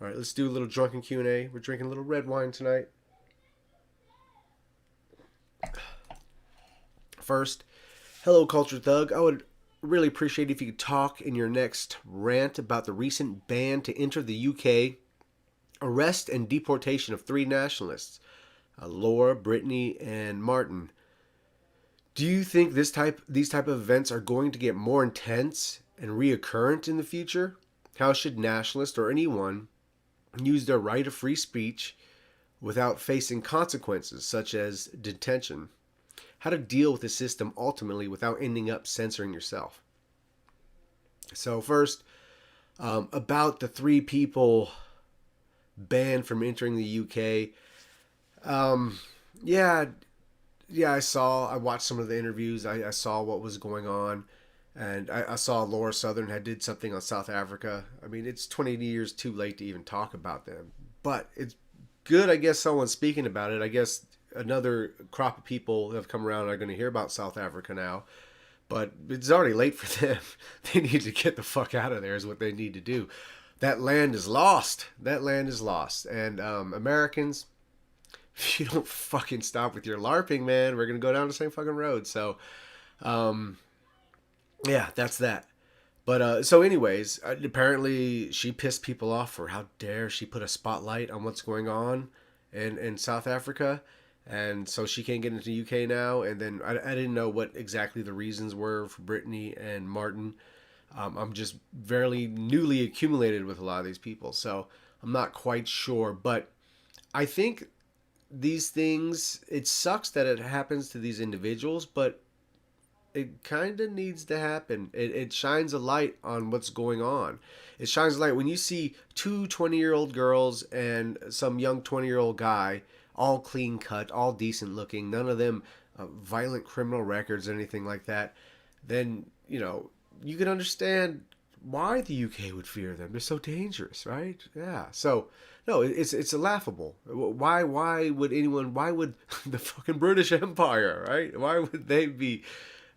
All right, let's do a little drunken Q&A. We're drinking a little red wine tonight. First, hello, Culture Thug. I would really appreciate if you could talk in your next rant about the recent ban to enter the UK, arrest and deportation of three nationalists, Laura, Brittany, and Martin. Do you think these type of events are going to get more intense and reoccurrent in the future? How should nationalists or anyone use their right of free speech without facing consequences such as detention? How to deal with the system ultimately without ending up censoring yourself. So first, about the three people banned from entering the UK. Yeah, yeah, I watched some of the interviews. I saw what was going on, and I saw Laura Southern had did something on South Africa. I mean, it's 20 years too late to even talk about them, but it's good. I guess someone's speaking about it. I guess another crop of people have come around and are going to hear about South Africa now. But it's already late for them. They need to get the fuck out of there, is what they need to do. That land is lost. That land is lost. And Americans, if you don't fucking stop with your LARPing, man, we're going to go down the same fucking road. So, um, yeah, that's that. But so, anyways, apparently she pissed people off for how dare she put a spotlight on what's going on in South Africa. And so she can't get into the UK now. And then I didn't know what exactly the reasons were for Brittany and Martin. I'm just very newly accumulated with a lot of these people. So I'm not quite sure. But I think these things, it sucks that it happens to these individuals, but it kind of needs to happen. It shines a light on what's going on. It shines a light when you see two 20-year-old girls and some young 20-year-old guy, all clean cut, all decent looking, none of them violent criminal records or anything like that. Then, you can understand why the UK would fear them. They're so dangerous, right? Yeah. So, no, it's laughable. Why would anyone? Why would the fucking British Empire, right? Why would they be?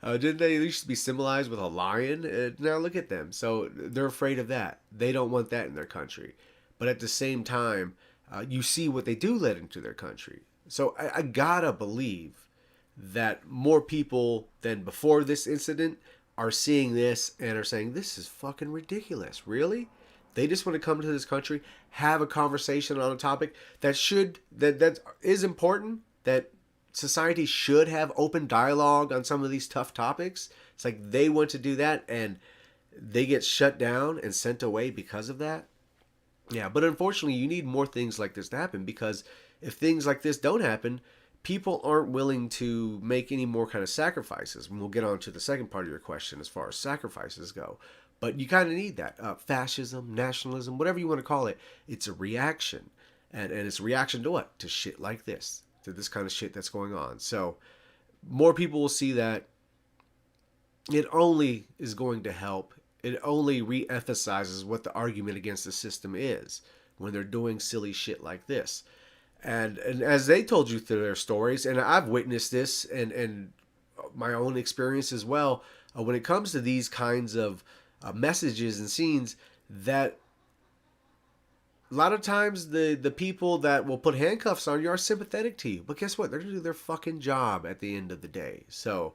Didn't they used to be symbolized with a lion? Now look at them. So they're afraid of that. They don't want that in their country. But at the same time, you see what they do let into their country. So I gotta believe that more people than before this incident are seeing this and are saying, this is fucking ridiculous. Really? They just want to come to this country, have a conversation on a topic that is important, that society should have open dialogue on some of these tough topics. It's like they want to do that and they get shut down and sent away because of that. Yeah, but unfortunately, you need more things like this to happen, because if things like this don't happen, people aren't willing to make any more kind of sacrifices. And we'll get on to the second part of your question as far as sacrifices go. But you kind of need that. Fascism, nationalism, whatever you want to call it, it's a reaction. And it's a reaction to what? To shit like this, to this kind of shit that's going on. So more people will see that. It only is going to help. It only re-emphasizes what the argument against the system is when they're doing silly shit like this. And as they told you through their stories, and I've witnessed this and my own experience as well, when it comes to these kinds of messages and scenes, that a lot of times the people that will put handcuffs on you are sympathetic to you. But guess what? They're going to do their fucking job at the end of the day. So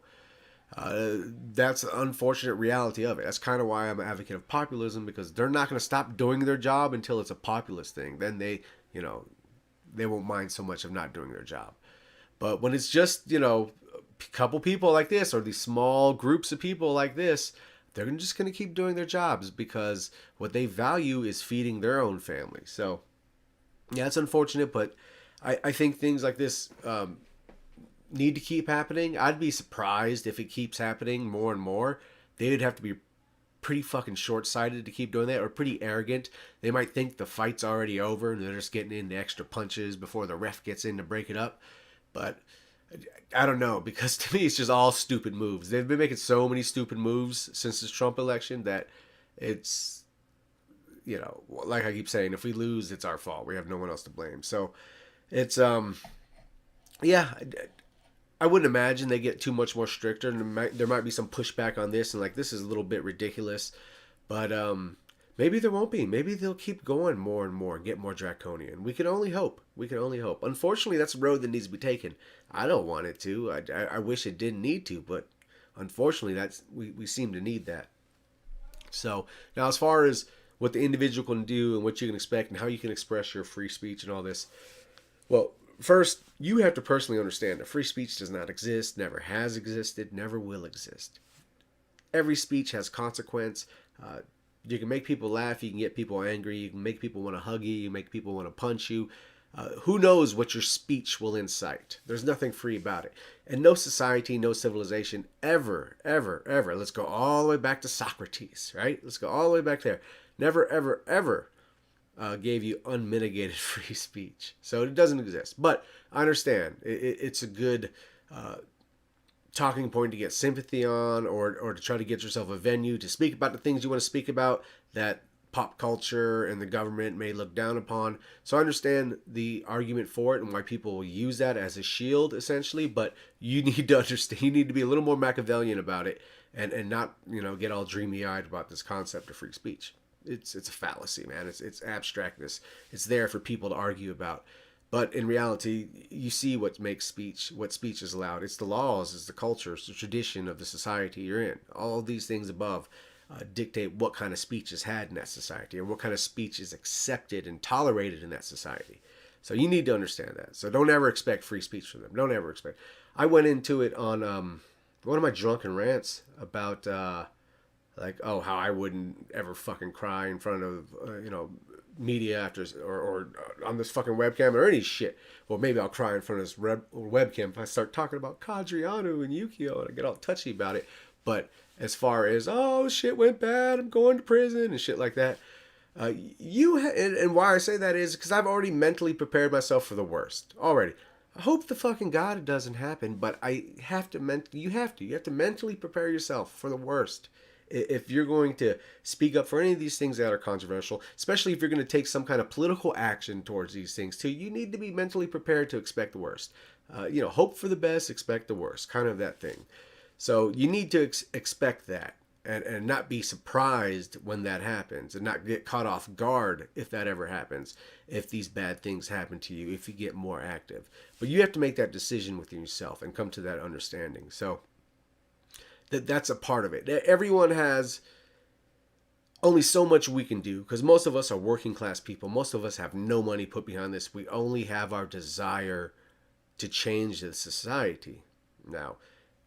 that's the unfortunate reality of it. That's kind of why I'm an advocate of populism, because they're not going to stop doing their job until it's a populist thing. Then they won't mind so much of not doing their job. But when it's just, a couple people like this, or these small groups of people like this, they're just going to keep doing their jobs because what they value is feeding their own family. So, yeah, it's unfortunate, but I think things like this need to keep happening. I'd be surprised if it keeps happening more and more. They'd have to be pretty fucking short-sighted to keep doing that, or pretty arrogant. They might think the fight's already over and they're just getting into extra punches before the ref gets in to break it up. But I don't know, because to me it's just all stupid moves. They've been making so many stupid moves since this Trump election that it's, like I keep saying, if we lose, it's our fault. We have no one else to blame. So it's, yeah, I wouldn't imagine they get too much more stricter. And there might be some pushback on this, and like, this is a little bit ridiculous. But Maybe there won't be. Maybe they'll keep going more and more and get more draconian. We can only hope. We can only hope. Unfortunately, that's a road that needs to be taken. I don't want it to. I wish it didn't need to, but unfortunately, we seem to need that. So now, as far as what the individual can do and what you can expect and how you can express your free speech and all this, well, first you have to personally understand that free speech does not exist, never has existed, never will exist. Every speech has consequence. You can make people laugh, you can get people angry, you can make people want to hug you, you make people want to punch you. Who knows what your speech will incite? There's nothing free about it. And no society, no civilization ever, ever, ever, let's go all the way back to Socrates, right? Let's go all the way back there. Never, ever, ever gave you unmitigated free speech. So it doesn't exist. But I understand. It's a good talking point to get sympathy on, or to try to get yourself a venue to speak about the things you want to speak about that pop culture and the government may look down upon. So I understand the argument for it and why people will use that as a shield, essentially, but you need to understand, you need to be a little more Machiavellian about it, and not, get all dreamy-eyed about this concept of free speech. It's a fallacy, man. It's abstractness. It's there for people to argue about. But in reality, you see what speech is allowed. It's the laws, it's the culture, it's the tradition of the society you're in. All these things above dictate what kind of speech is had in that society, or what kind of speech is accepted and tolerated in that society. So you need to understand that. So don't ever expect free speech from them. Don't ever expect. I went into it on one of my drunken rants about how I wouldn't ever fucking cry in front of media after, or on this fucking webcam or any shit. Well, maybe I'll cry in front of this webcam if I start talking about Kadrianu and Yukio and I get all touchy about it. But as far as, oh, shit went bad, I'm going to prison and shit like that, and why I say that is because I've already mentally prepared myself for the worst already. I hope the fucking God it doesn't happen, but you have to mentally prepare yourself for the worst. If you're going to speak up for any of these things that are controversial, especially if you're going to take some kind of political action towards these things too, you need to be mentally prepared to expect the worst. Hope for the best, expect the worst, kind of that thing. So you need to expect that, and not be surprised when that happens, and not get caught off guard if that ever happens, if these bad things happen to you, if you get more active. But you have to make that decision within yourself and come to that understanding. So that's a part of it. Everyone has only so much we can do, because most of us are working class people. Most of us have no money put behind this. We only have our desire to change the society. Now,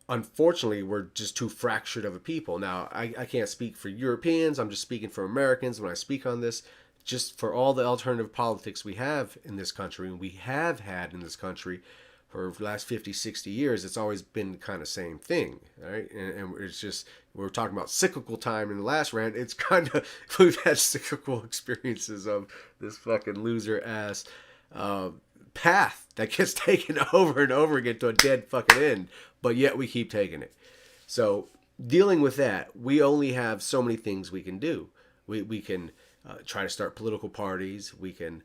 unfortunately, we're just too fractured of a people. Now, I can't speak for Europeans. I'm just speaking for Americans when I speak on this. Just for all the alternative politics we have in this country, and we have had in this country for the last 50, 60 years, it's always been kind of same thing, right? And it's just, we were talking about cyclical time in the last rant. It's kind of, we've had cyclical experiences of this fucking loser ass path that gets taken over and over again to a dead fucking end, but yet we keep taking it. So dealing with that, we only have so many things we can do. We can try to start political parties. We can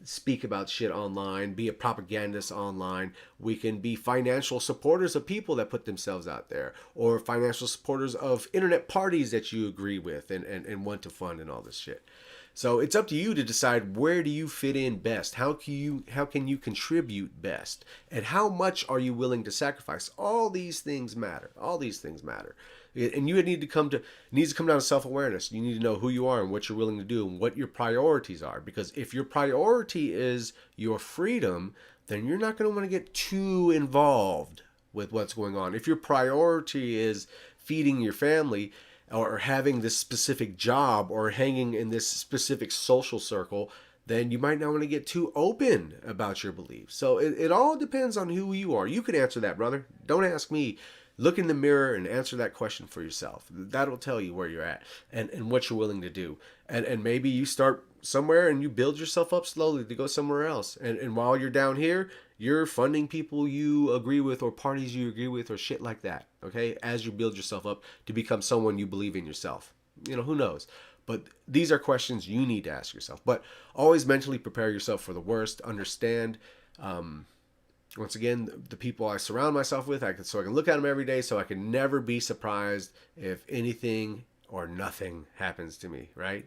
speak about shit online, be a propagandist online. We can be financial supporters of people that put themselves out there, or financial supporters of internet parties that you agree with and want to fund and all this shit. So it's up to you to decide, where do you fit in best? How can you contribute best? And how much are you willing to sacrifice? All these things matter. All these things matter. And you need to come down to self-awareness. You need to know who you are and what you're willing to do and what your priorities are. Because if your priority is your freedom, then you're not going to want to get too involved with what's going on. If your priority is feeding your family, or having this specific job, or hanging in this specific social circle, then you might not want to get too open about your beliefs. So it all depends on who you are. You can answer that, brother. Don't ask me. Look in the mirror and answer that question for yourself. That'll tell you where you're at and what you're willing to do. And maybe you start somewhere and you build yourself up slowly to go somewhere else. And while you're down here, you're funding people you agree with, or parties you agree with, or shit like that. Okay? As you build yourself up to become someone you believe in yourself. Who knows? But these are questions you need to ask yourself. But always mentally prepare yourself for the worst. Understand, once again, the people I surround myself with, so I can look at them every day, so I can never be surprised if anything or nothing happens to me, right?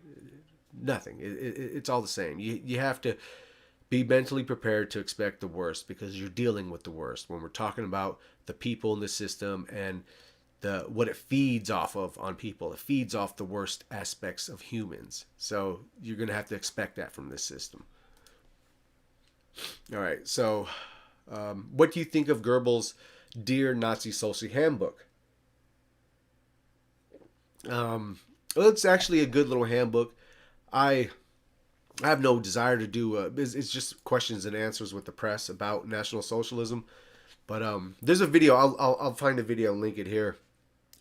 Nothing. It's all the same. You have to be mentally prepared to expect the worst because you're dealing with the worst when we're talking about the people in the system and the what it feeds off of on people. It feeds off the worst aspects of humans. So you're going to have to expect that from this system. All right. So what do you think of Goebbels' Dear Nazi Social Handbook? Well, it's actually a good little handbook. I have no desire to do. It's just questions and answers with the press about National Socialism. But there's a video. I'll find a video and link it here.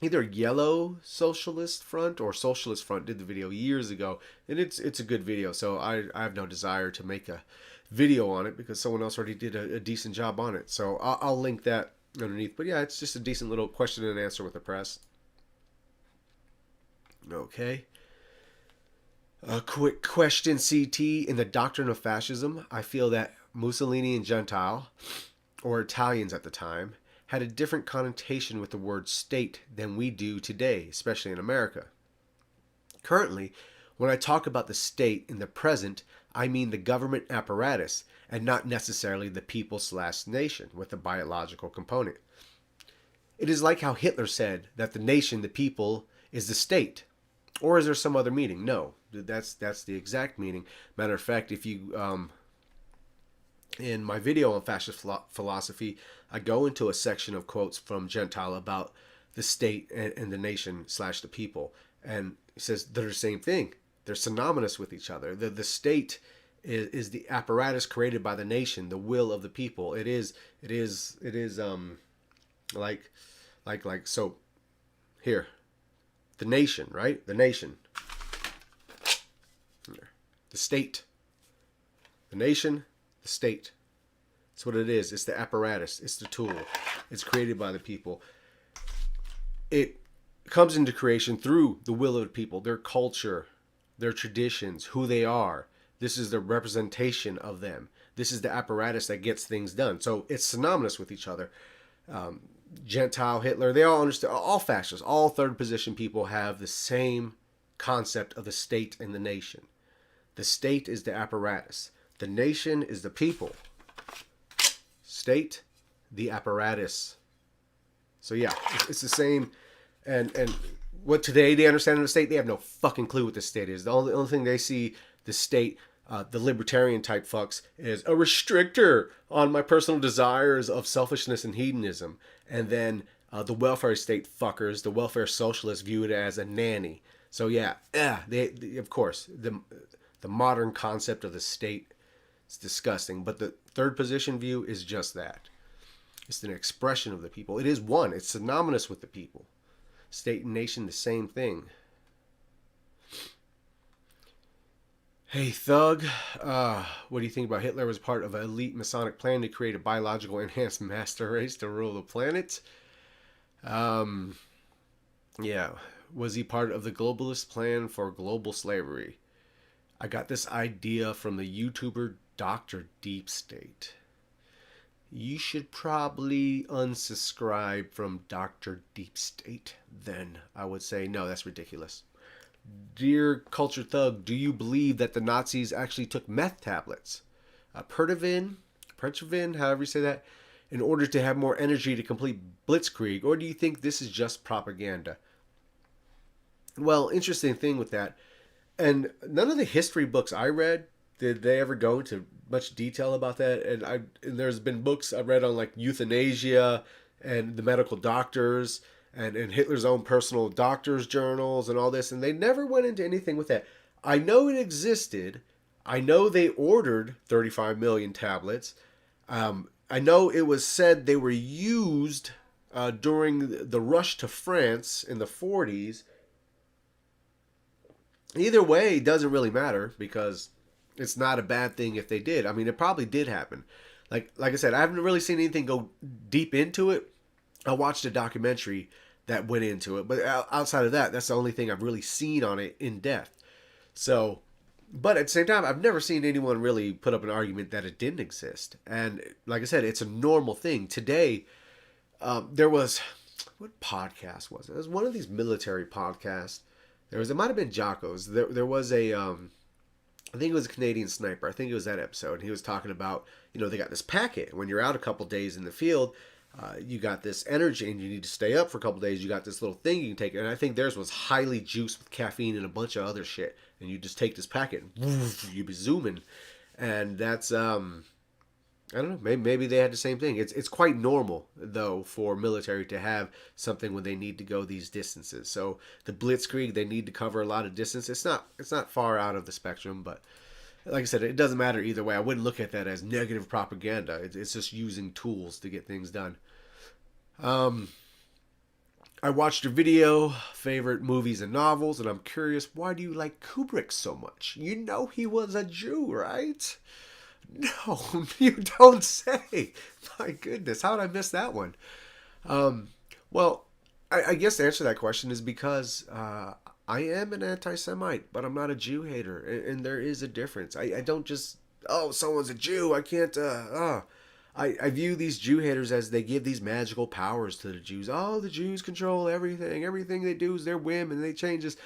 Either Yellow Socialist Front or Socialist Front did the video years ago, and it's a good video. So I have no desire to make a video on it because someone else already did a decent job on it. So I'll link that underneath. But yeah, it's just a decent little question and answer with the press. Okay. A quick question, CT. In the doctrine of fascism, I feel that Mussolini and Gentile, or Italians at the time, had a different connotation with the word state than we do today, especially in America. Currently, when I talk about the state in the present, I mean the government apparatus and not necessarily the people/nation with a biological component. It is like how Hitler said that the nation, the people, is the state. Or is there some other meaning? No, that's the exact meaning. Matter of fact, if you in my video on fascist philosophy, I go into a section of quotes from Gentile about the state and the nation/the people, and he says they're the same thing. They're synonymous with each other. The state is the apparatus created by the nation, the will of the people. It is like so. Here, the nation, right? The nation, the state, the nation. The state. That's what it is. It's the apparatus. It's the tool. It's created by the people. It comes into creation through the will of the people, their culture, their traditions, who they are. This is the representation of them. This is the apparatus that gets things done. So it's synonymous with each other. Gentile, Hitler, they all understand. All fascists, all third position people have the same concept of the state and the nation. The state is the apparatus. The nation is the people. State, the apparatus. So yeah, it's the same. And what today they understand of the state, they have no fucking clue what the state is. The only thing they see the state, the libertarian type fucks, is a restrictor on my personal desires of selfishness and hedonism. And then the welfare state fuckers, the welfare socialists, view it as a nanny. So yeah, they of course the modern concept of the state. It's disgusting. But the third position view is just that. It's an expression of the people. It is one. It's synonymous with the people. State and nation, the same thing. Hey, Thug. What do you think about Hitler was part of an elite Masonic plan to create a biological enhanced master race to rule the planet? Yeah. Was he part of the globalist plan for global slavery? I got this idea from the YouTuber Dr. Deep State. You should probably unsubscribe from Dr. Deep State. Then I would say, no, that's ridiculous. Dear Culture Thug, do you believe that the Nazis actually took meth tablets, Pertivin, however you say that, in order to have more energy to complete Blitzkrieg? Or do you think this is just propaganda? Well, interesting thing with that. And none of the history books I read did they ever go into much detail about that. And there's been books I read on like euthanasia and the medical doctors and Hitler's own personal doctor's journals and all this. And they never went into anything with that. I know it existed. I know they ordered 35 million tablets. I know it was said they were used during the rush to France in the 40s. Either way, it doesn't really matter because it's not a bad thing if they did. I mean, it probably did happen. Like I said, I haven't really seen anything go deep into it. I watched a documentary that went into it, but outside of that, that's the only thing I've really seen on it in depth. So, but at the same time, I've never seen anyone really put up an argument that it didn't exist. And like I said, it's a normal thing. Today, there was, what podcast was it? It was one of these military podcasts. It might have been Jocko's. There was a I think it was a Canadian sniper. I think it was that episode. He was talking about, they got this packet. When you're out a couple days in the field, you got this energy and you need to stay up for a couple days. You got this little thing you can take. And I think theirs was highly juiced with caffeine and a bunch of other shit. And you just take this packet and you be zooming. And that's, I don't know, maybe they had the same thing. It's quite normal, though, for military to have something when they need to go these distances. So the Blitzkrieg, they need to cover a lot of distance. It's not far out of the spectrum, but like I said, it doesn't matter either way. I wouldn't look at that as negative propaganda. It's just using tools to get things done. I watched your video, favorite movies and novels, and I'm curious, why do you like Kubrick so much? You know he was a Jew, right? No, you don't say. My goodness, how did I miss that one? Well, I guess the answer to that question is because I am an anti-Semite, but I'm not a Jew hater, and there is a difference. I don't just, oh, someone's a Jew, I can't, I view these Jew haters as they give these magical powers to the Jews. Oh, the Jews control everything. Everything they do is their whim, and they change this.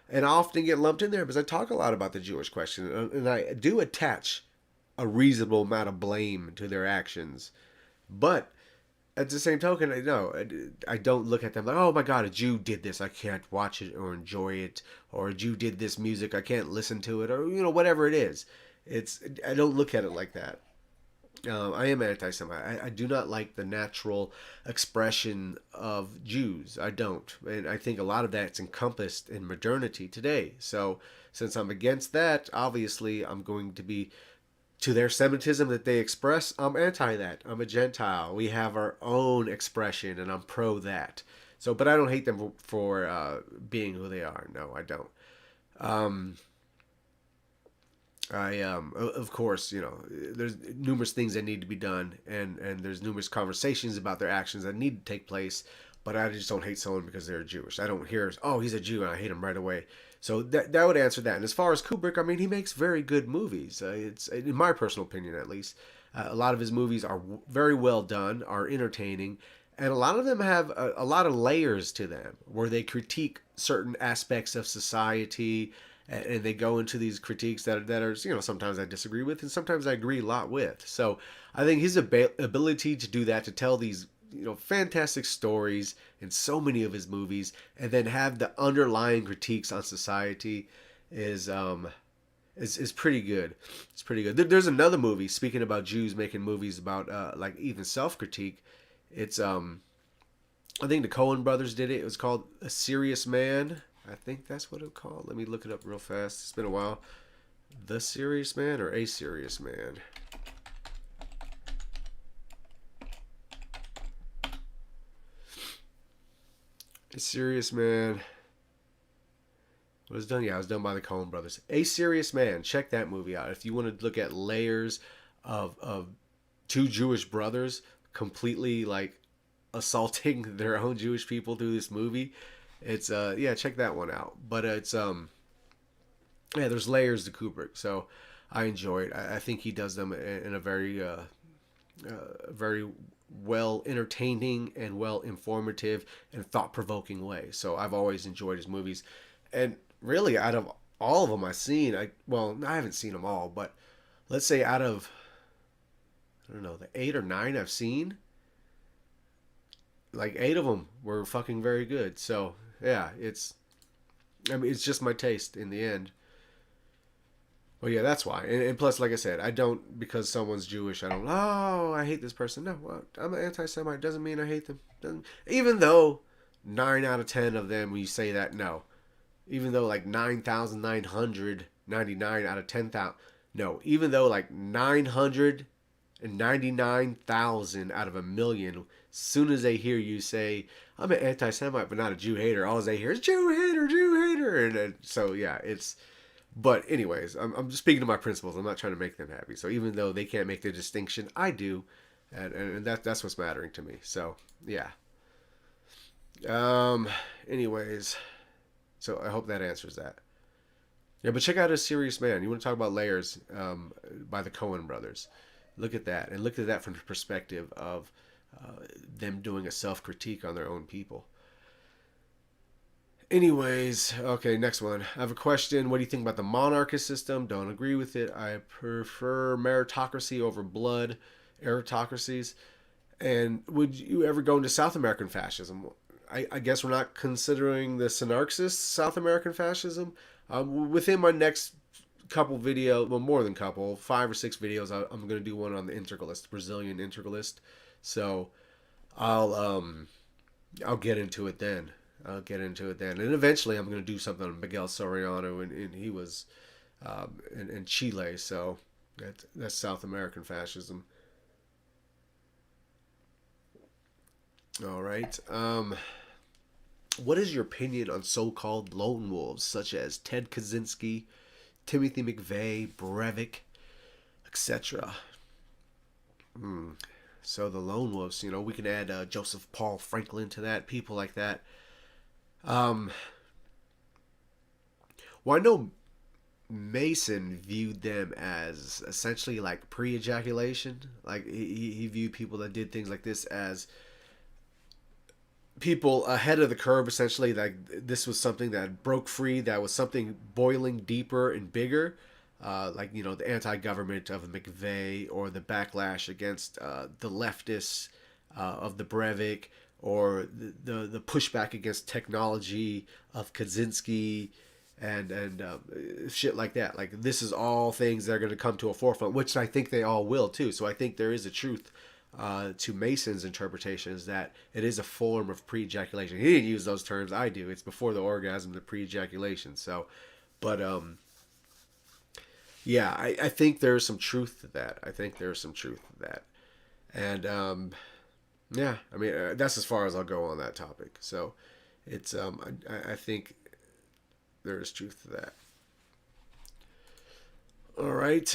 And I often get lumped in there because I talk a lot about the Jewish question, and I do attach a reasonable amount of blame to their actions. But at the same token, I don't look at them like, oh my God, a Jew did this, I can't watch it or enjoy it, or a Jew did this music, I can't listen to it, or whatever it is. I don't look at it like that. I am anti-Semite. I do not like the natural expression of Jews. I don't, and I think a lot of that's encompassed in modernity today. So since I'm against that, obviously I'm going to be to their Semitism that they express. I'm anti that. I'm a Gentile. We have our own expression, and I'm pro that. So, but I don't hate them for being who they are. No, I don't. Of course, there's numerous things that need to be done, and there's numerous conversations about their actions that need to take place. But I just don't hate someone because they're Jewish. I don't hear, oh, he's a Jew, and I hate him right away. So that would answer that. And as far as Kubrick, I mean, he makes very good movies. It's in my personal opinion, at least. A lot of his movies are very well done, are entertaining, and a lot of them have a lot of layers to them, where they critique certain aspects of society, and they go into these critiques that are sometimes I disagree with, and sometimes I agree a lot with. So I think his ability to do that, to tell these fantastic stories in so many of his movies, and then have the underlying critiques on society is pretty good. It's pretty good. There's another movie, speaking about Jews making movies about like even self-critique. It's I think the Coen brothers did it. It was called A Serious Man. I think that's what it was called. Let me look it up real fast. It's been a while. The Serious Man or A Serious Man? A Serious Man. It was done. Yeah, it was done by the Coen brothers. A Serious Man. Check that movie out if you want to look at layers of two Jewish brothers completely like assaulting their own Jewish people through this movie. It's check that one out. But it's there's layers to Kubrick, so I enjoy it. I think he does them in a very very well entertaining and well informative and thought-provoking way. So I've always enjoyed his movies. And really, out of all of them I've seen, I haven't seen them all, but let's say out of, I don't know, the 8 or 9 I've seen, like 8 of them were fucking very good. So yeah, it's just my taste in the end. Well, yeah, that's why. And plus, like I said, I don't, because someone's Jewish, I hate this person. No, well, I'm an anti-Semite. Doesn't mean I hate them. Even though 9 out of 10 of them, when you say that, no. Even though like 9,999 out of 10,000, no. Even though like 999,000 out of a million, as soon as they hear you say, I'm an anti-Semite but not a Jew hater, all they hear is Jew hater, Jew hater. And so, yeah, it's... But anyways, I'm just speaking to my principles. I'm not trying to make them happy. So even though they can't make the distinction, I do. And that's what's mattering to me. So, yeah. Anyways, so I hope that answers that. Yeah, but check out A Serious Man. You want to talk about layers by the Coen brothers. Look at that. And look at that from the perspective of them doing a self-critique on their own people. Anyways, okay, next one. I have a question. What do you think about the monarchist system? Don't agree with it. I prefer meritocracy over blood aristocracies. And would you ever go into South American fascism? I guess we're not considering the synarchist South American fascism. Within my next couple video, well, more than couple, 5 or 6 videos, I'm going to do one on the integralist, Brazilian integralist. So I'll I'll get into it then. I'll get into it then, and eventually I'm going to do something on Miguel Soriano, and he was in Chile, so that's South American fascism. All right. What is your opinion on so-called lone wolves such as Ted Kaczynski, Timothy McVeigh, Breivik, etc.? So the lone wolves, we can add Joseph Paul Franklin to that, people like that. Um, well, I know Mason viewed them as essentially like pre-ejaculation. Like he viewed people that did things like this as people ahead of the curve. Essentially, like this was something that broke free. That was something boiling deeper and bigger. Like the anti-government of McVeigh, or the backlash against the leftists of the Breivik, or the pushback against technology of Kaczynski, and shit like that. Like this is all things that are going to come to a forefront, which I think they all will too. So I think there is a truth to Mason's interpretation, is that it is a form of pre-ejaculation. He didn't use those terms. I do. It's before the orgasm, the pre-ejaculation. So, but yeah, I think there's some truth to that. I think there's some truth to that. And yeah, I mean that's as far as I'll go on that topic. So it's I think there is truth to that. All right.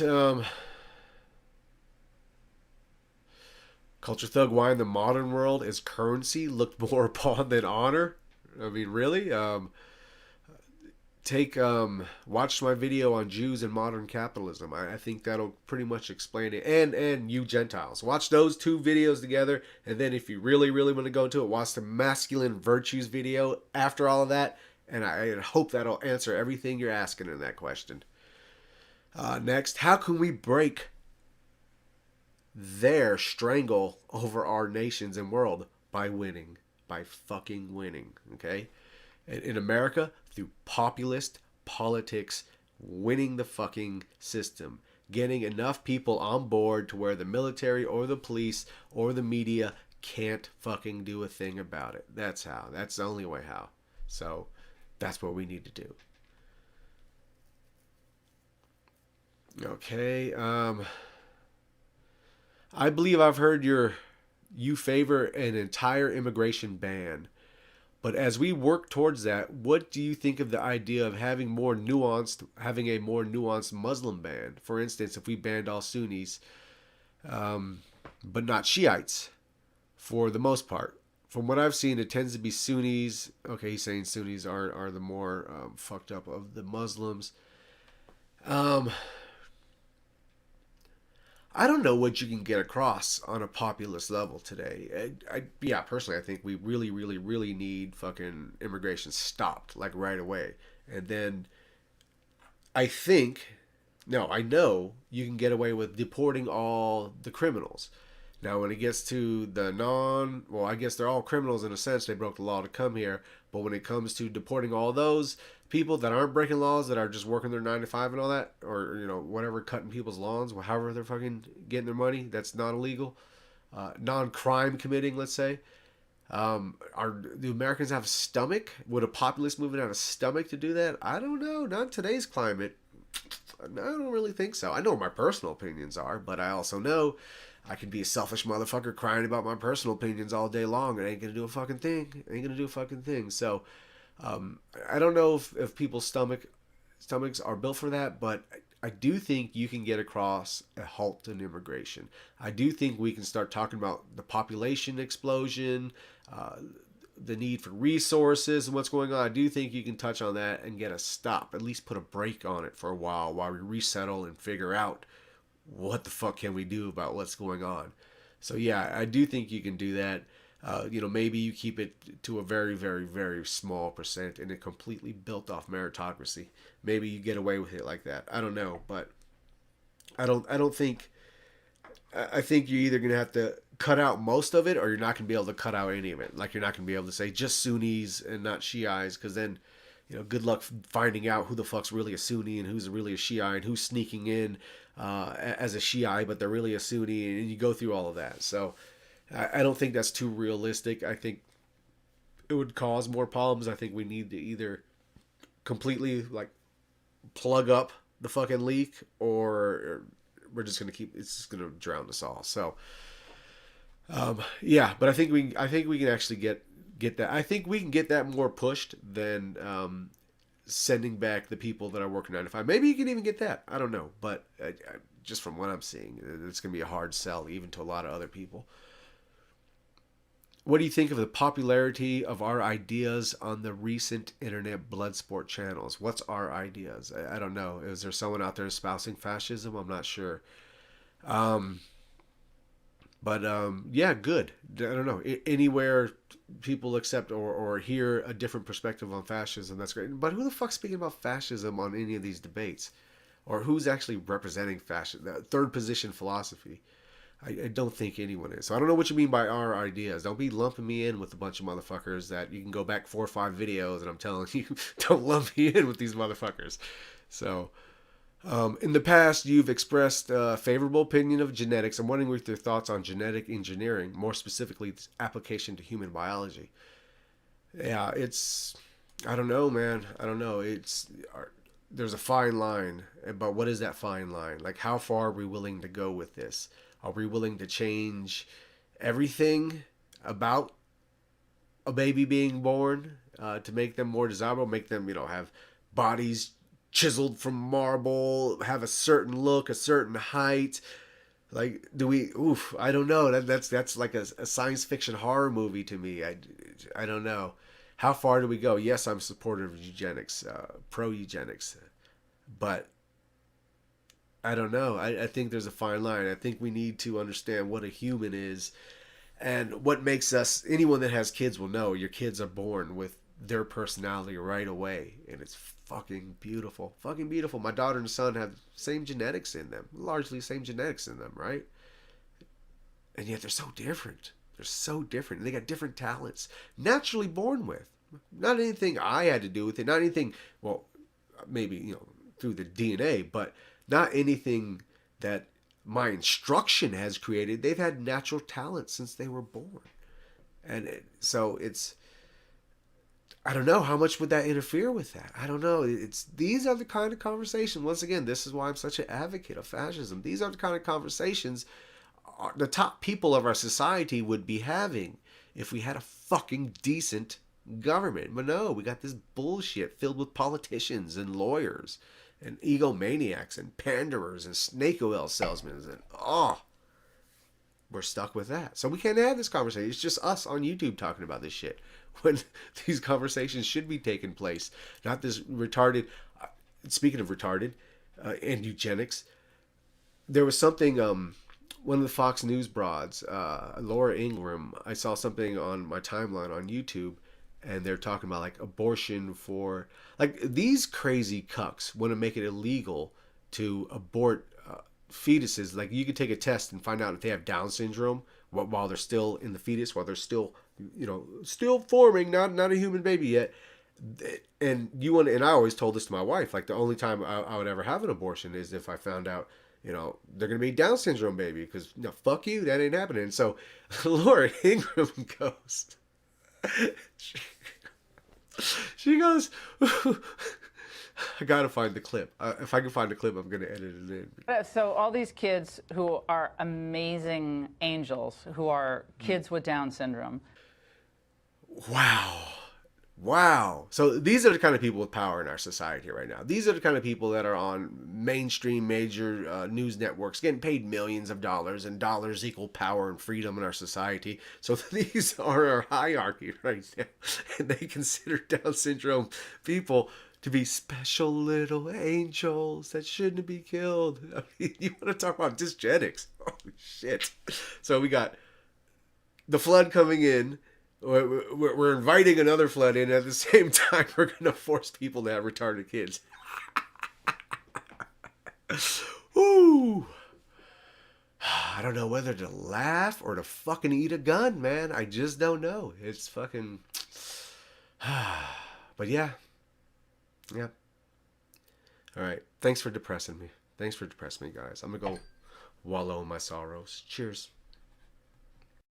Culture Thug, why in the modern world is currency looked more upon than honor? I mean, really? Watch my video on Jews and modern capitalism. I think that'll pretty much explain it. And you Gentiles. Watch those 2 videos together, and then if you really, really want to go into it, watch the masculine virtues video after all of that, and I hope that'll answer everything you're asking in that question. Next, how can we break their strangle over our nations and world? By winning. By fucking winning. Okay? In America, through populist politics, winning the fucking system, getting enough people on board to where the military or the police or the media can't fucking do a thing about it. That's how. That's the only way how. So that's what we need to do. Okay. I believe I've heard you favor an entire immigration ban. But as we work towards that, what do you think of the idea of having a more nuanced Muslim ban? For instance, if we banned all Sunnis, but not Shiites, for the most part. From what I've seen, it tends to be Sunnis. Okay, he's saying Sunnis are the more fucked up of the Muslims. Um, I don't know what you can get across on a populist level today. Yeah, personally, I think we really, really, really need fucking immigration stopped, like right away. And then I think, no, I know you can get away with deporting all the criminals. Now, when it gets to well, I guess they're all criminals in a sense. They broke the law to come here. But when it comes to deporting all those people that aren't breaking laws, that are just working their 9 to 5 and all that, or whatever, cutting people's lawns, however they're fucking getting their money, that's not illegal, non-crime committing, let's say. Do Americans have a stomach? Would a populist movement have a stomach to do that? I don't know. Not in today's climate. I don't really think so. I know what my personal opinions are, but I also know I could be a selfish motherfucker crying about my personal opinions all day long. It ain't gonna do a fucking thing. It ain't gonna do a fucking thing. So, I don't know if people's stomachs are built for that, but I do think you can get across a halt in immigration. I do think we can start talking about the population explosion, the need for resources and what's going on. I do think you can touch on that and get a stop, at least put a break on it for a while we resettle and figure out what the fuck can we do about what's going on. So yeah, I do think you can do that. Maybe you keep it to a very, very, very small percent and it completely built off meritocracy. Maybe you get away with it like that. I don't know, but I don't think. I think you're either gonna have to cut out most of it, or you're not gonna be able to cut out any of it. Like you're not gonna be able to say just Sunnis and not Shiites, because then, good luck finding out who the fuck's really a Sunni and who's really a Shiite and who's sneaking in as a Shiite, but they're really a Sunni, and you go through all of that. So I don't think that's too realistic. I think it would cause more problems. I think we need to either completely like plug up the fucking leak, or we're just gonna it's just gonna drown us all. So yeah, but I think we can actually get that. I think we can get that more pushed than sending back the people that are working 9 to 5. Maybe you can even get that. I don't know, but just from what I'm seeing, it's gonna be a hard sell even to a lot of other people. What do you think of the popularity of our ideas on the recent internet blood sport channels? What's our ideas? I don't know. Is there someone out there espousing fascism? I'm not sure. Yeah, good. I don't know. Anywhere people accept or hear a different perspective on fascism, that's great. But who the fuck's speaking about fascism on any of these debates? Or who's actually representing fascism? Third position philosophy. I don't think anyone is. So I don't know what you mean by our ideas. Don't be lumping me in with a bunch of motherfuckers that you can go back 4 or 5 videos and I'm telling you, don't lump me in with these motherfuckers. So, in the past, you've expressed a favorable opinion of genetics. I'm wondering what your thoughts on genetic engineering, more specifically its application to human biology. Yeah, I don't know, man. I don't know. There's a fine line, but what is that fine line? Like, how far are we willing to go with this? Are we willing to change everything about a baby being born to make them more desirable, make them, have bodies chiseled from marble, have a certain look, a certain height? Like, do we? Oof, I don't know. That's like a science fiction horror movie to me. I don't know. How far do we go? Yes, I'm supportive of eugenics, pro eugenics, but I don't know. I think there's a fine line. I think we need to understand what a human is and what makes us. Anyone that has kids will know your kids are born with their personality right away. And it's fucking beautiful. Fucking beautiful. My daughter and son have the same genetics in them. Largely same genetics in them, right? And yet they're so different. They're so different. They got different talents. Naturally born with. Not anything I had to do with it. Not anything, well, maybe, through the DNA, but not anything that my instruction has created. They've had natural talent since they were born. And so I don't know, how much would that interfere with that? I don't know. These are the kind of conversations. Once again, this is why I'm such an advocate of fascism. These are the kind of conversations the top people of our society would be having if we had a fucking decent government. But no, we got this bullshit filled with politicians and lawyers and egomaniacs and panderers and snake oil salesmen, and we're stuck with that. So we can't have this conversation. It's just us on YouTube talking about this shit when these conversations should be taking place. Not this retarded. Speaking of retarded and eugenics, there was something. One of the Fox News broads, Laura Ingraham. I saw something on my timeline on YouTube, and they're talking about like abortion for like these crazy cucks want to make it illegal to abort fetuses. Like you could take a test and find out if they have Down syndrome while they're still in the fetus, while they're still still forming, not a human baby yet. And and I always told this to my wife, like the only time I would ever have an abortion is if I found out they're gonna be Down syndrome baby, because fuck you, that ain't happening. And so Laura Ingraham goes. She goes, I gotta find the clip. If I can find the clip, I'm gonna edit it in. So all these kids who are amazing angels, who are kids with Down syndrome. Wow. So these are the kind of people with power in our society right now. These are the kind of people that are on mainstream major news networks getting paid millions of dollars, and dollars equal power and freedom in our society. So these are our hierarchy right now. And they consider Down syndrome people to be special little angels that shouldn't be killed. I mean, you want to talk about dysgenics. Oh, shit. So we got the flood coming in. We're inviting another flood in. At the same time, we're going to force people to have retarded kids. Woo! I don't know whether to laugh or to fucking eat a gun, man. I just don't know. It's fucking... But yeah. Yeah. All right. Thanks for depressing me. Thanks for depressing me, guys. I'm going to go wallow in my sorrows. Cheers.